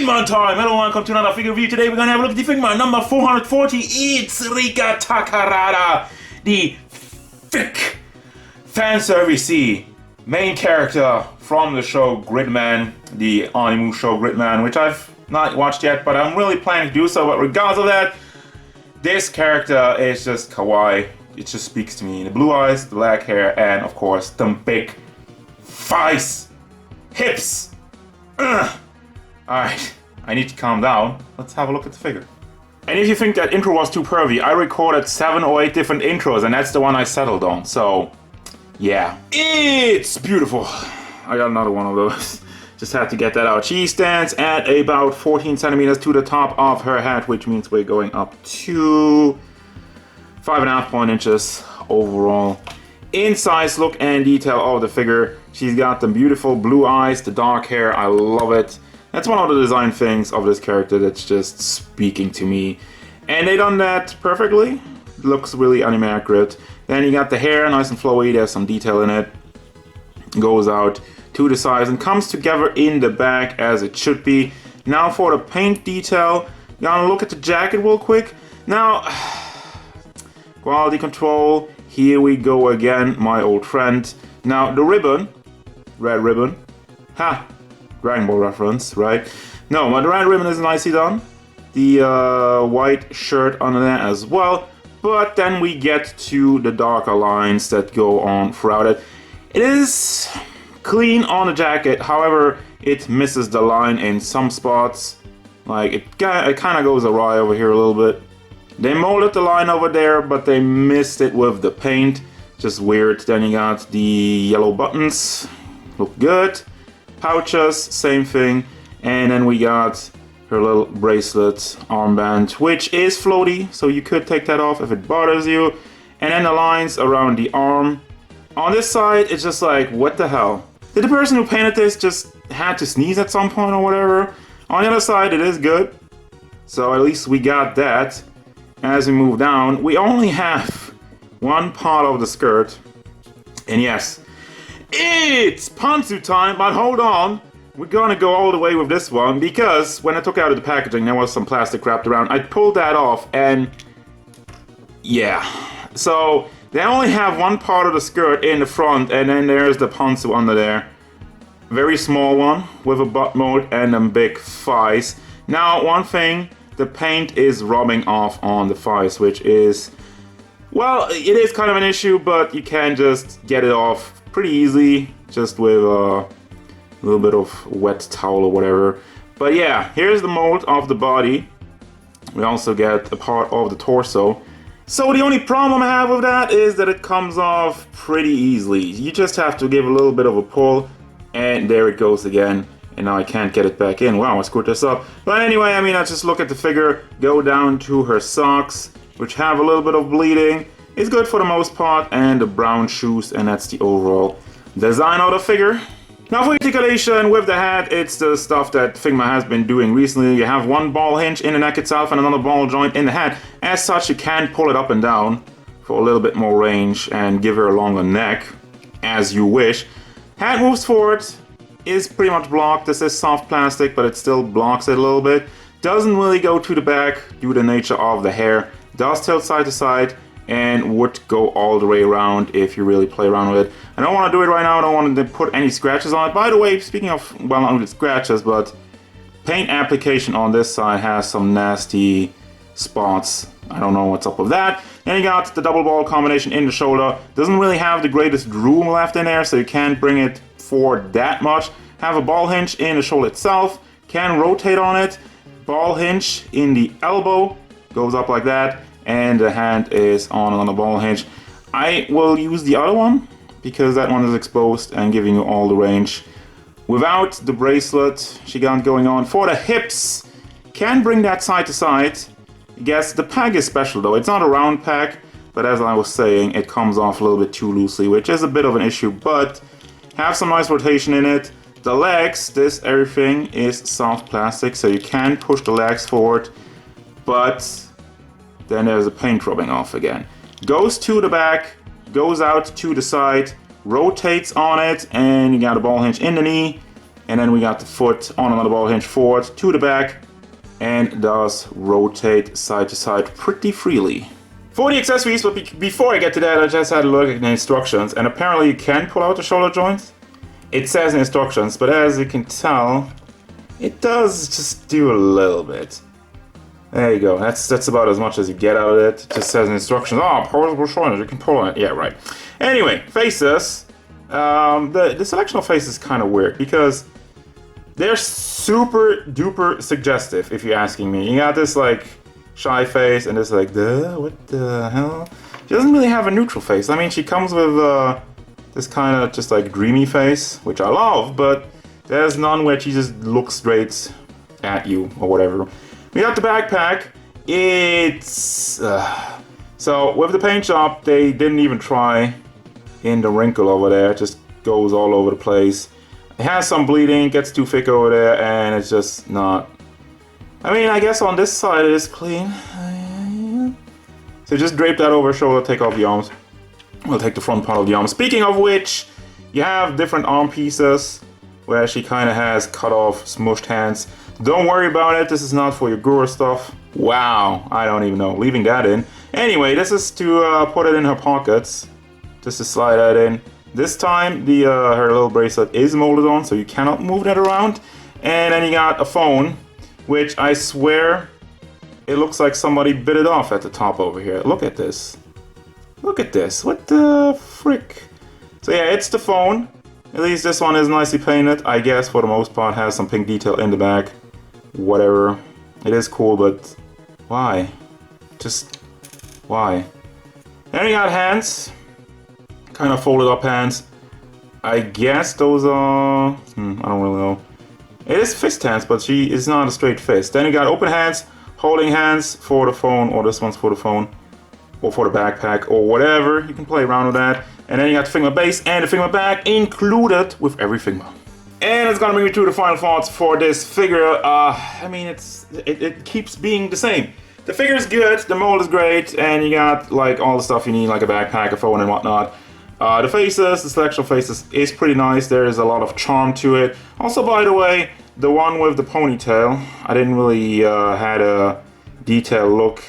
Gridman time! Hello and welcome to another figure review. Today we're gonna have a look at the Figma number 440. It's Rikka Takarada, the thick fanservice main character from the show Gridman, the anime show Gridman, which I've not watched yet, but I'm really planning to do so. But regardless of that, this character is just kawaii. It just speaks to me. The blue eyes, the black hair, and of course, the big thighs, hips. Alright, I need to calm down. Let's have a look at the figure. And if you think that intro was too pervy, I recorded 7 or 8 different intros, and that's the one I settled on. So, yeah. It's beautiful. I got another one of those. Just had to get that out. She stands at about 14 centimeters to the top of her head, which means we're going up to 5.5 inches overall. In size, look, and detail of the figure. She's got the beautiful blue eyes, the dark hair. I love it. That's one of the design things of this character that's just speaking to me. And they done that perfectly. It looks really anime accurate. Then you got the hair, nice and flowy. There's some detail in it. Goes out to the sides and comes together in the back as it should be. Now for the paint detail, you gotta look at the jacket real quick. Now, quality control. Here we go again, my old friend. Now the ribbon, red ribbon. Ha! Dragon Ball reference, right? No, but the red ribbon is nicely done. The white shirt under there as well. But then we get to the darker lines that go on throughout it. It is clean on the jacket, however, it misses the line in some spots. Like, it kind of goes awry over here a little bit. They molded the line over there, but they missed it with the paint. Just weird. Then you got the yellow buttons. Look good. Pouches, same thing. And then we got her little bracelet armband, which is floaty, so you could take that off if it bothers you. And then the lines around the arm. On this side, it's just like, what the hell? Did the person who painted this just had to sneeze at some point or whatever? On the other side, it is good. So at least we got that. As we move down, we only have one part of the skirt. And yes, it's pantsuit time, but hold on. We're gonna go all the way with this one because when I took out of the packaging, there was some plastic wrapped around. I pulled that off and yeah. So they only have one part of the skirt in the front and then there's the pantsuit under there. Very small one with a butt mold and them big thighs. Now, one thing, the paint is rubbing off on the thighs, which is, well, it is kind of an issue, but you can just get it off pretty easily, just with a little bit of wet towel or whatever. But yeah, here's the mold of the body. We also get a part of the torso. So the only problem I have with that is that it comes off pretty easily. You just have to give a little bit of a pull, and there it goes again. And now I can't get it back in. Wow, I screwed this up. But anyway, I mean, I just look at the figure, go down to her socks, which have a little bit of bleeding. It's good for the most part, and the brown shoes, and that's the overall design of the figure. Now for articulation with the head, it's the stuff that Figma has been doing recently. You have one ball hinge in the neck itself and another ball joint in the head. As such, you can pull it up and down for a little bit more range and give her a longer neck, as you wish. Head moves forward, is pretty much blocked. This is soft plastic, but it still blocks it a little bit. Doesn't really go to the back due to the nature of the hair. Does tilt side to side and would go all the way around if you really play around with it. I don't want to do it right now. I don't want to put any scratches on it. By the way, speaking of, well, not only scratches, but paint application on this side has some nasty spots. I don't know what's up with that. Then you got the double ball combination in the shoulder. Doesn't really have the greatest room left in there, so you can't bring it forward that much. Have a ball hinge in the shoulder itself. Can rotate on it. Ball hinge in the elbow. Goes up like that. And the hand is on the ball hinge. I will use the other one because that one is exposed and giving you all the range. Without the bracelet she got going on. For the hips, can bring that side to side. I guess the peg is special though. It's not a round peg, but as I was saying, it comes off a little bit too loosely, which is a bit of an issue, but have some nice rotation in it. The legs, everything is soft plastic, so you can push the legs forward, but then there's the paint rubbing off again. Goes to the back, goes out to the side, rotates on it, and you got a ball hinge in the knee, And then we got the foot on another ball hinge forward to the back and does rotate side to side pretty freely. For the accessories, but before I get to that, I just had a look at the instructions, and apparently you can pull out the shoulder joints. It says in instructions, but as you can tell, it does just do a little bit. There you go, that's about as much as you get out of it. It just says in instructions, oh, posable shoulders, you can pull on it. Yeah, right. Anyway, faces. The selection of faces is kind of weird because they're super duper suggestive, if you're asking me. You got this like shy face and this like, what the hell? She doesn't really have a neutral face. I mean, she comes with this kind of just like dreamy face, which I love, but there's none where she just looks straight at you or whatever. We got the backpack. It's so with the paint job, they didn't even try in the wrinkle over there. It just goes all over the place. It has some bleeding, gets too thick over there, and it's just not. I mean, I guess on this side it is clean. So just drape that over her shoulder, take off the arms. We'll take the front part of the arm. Speaking of which, you have different arm pieces where she kind of has cut off, smushed hands. Don't worry about it, this is not for your guru stuff. Wow, I don't even know, leaving that in. Anyway, this is to put it in her pockets, just to slide that in. This time, her little bracelet is molded on, so you cannot move that around. And then you got a phone, which I swear, it looks like somebody bit it off at the top over here. Look at this. Look at this, what the frick? So yeah, it's the phone. At least this one is nicely painted. I guess for the most part has some pink detail in the back. Whatever. It is cool, but why? Just why? Then you got hands. Kind of folded up hands. I guess those are... I don't really know. It is fist hands, but she is not a straight fist. Then you got open hands, holding hands for the phone, or this one's for the phone, or for the backpack, or whatever. You can play around with that. And then you got the Figma base and the Figma bag included with every Figma. And it's gonna bring me to the final thoughts for this figure. I mean, it keeps being the same. The figure is good, the mold is great, and you got like all the stuff you need, like a backpack, a phone, and whatnot. The faces, the selection of faces is pretty nice. There is a lot of charm to it. Also, by the way, the one with the ponytail, I didn't really had a detailed look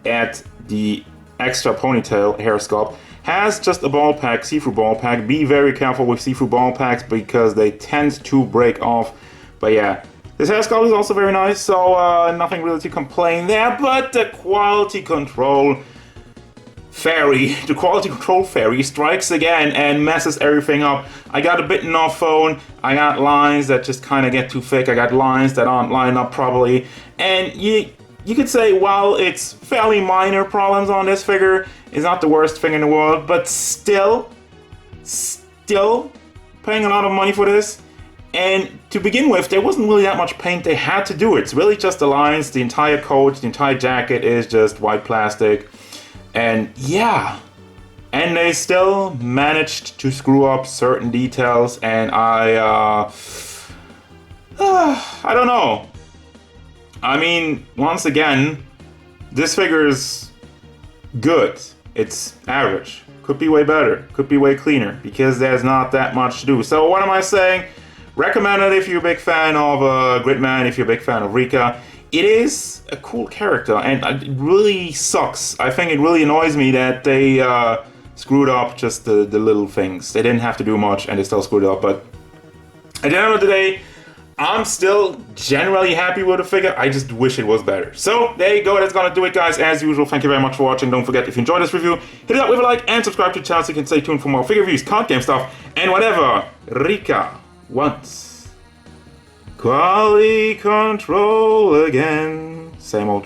at the extra ponytail hair sculpt. Has just a ball pack, see-through ball pack. Be very careful with see-through ball packs because they tend to break off. But yeah, this hair sculpt is also very nice, so nothing really to complain there. But the quality control fairy, strikes again and messes everything up. I got a bitten off phone. I got lines that just kind of get too thick. I got lines that aren't lined up properly. And you could say, well, it's fairly minor problems on this figure. It's not the worst thing in the world, but still paying a lot of money for this. And to begin with, there wasn't really that much paint they had to do. It's really just the lines, the entire coat, the entire jacket is just white plastic. And yeah, and they still managed to screw up certain details, and I don't know. I mean, once again, this figure is good. It's average. Could be way better. Could be way cleaner because there's not that much to do. So what am I saying? Recommend it if you're a big fan of Gridman, if you're a big fan of Rikka. It is a cool character, and it really sucks. I think it really annoys me that they screwed up just the little things. They didn't have to do much, and they still screwed it up. But at the end of the day, I'm still generally happy with the figure. I just wish it was better. So there you go. That's gonna do it, guys. As usual, thank you very much for watching. Don't forget, if you enjoyed this review, hit it up with a like and subscribe to the channel so you can stay tuned for more figure reviews, card game stuff, and whatever Rikka wants. Quality control again. Same old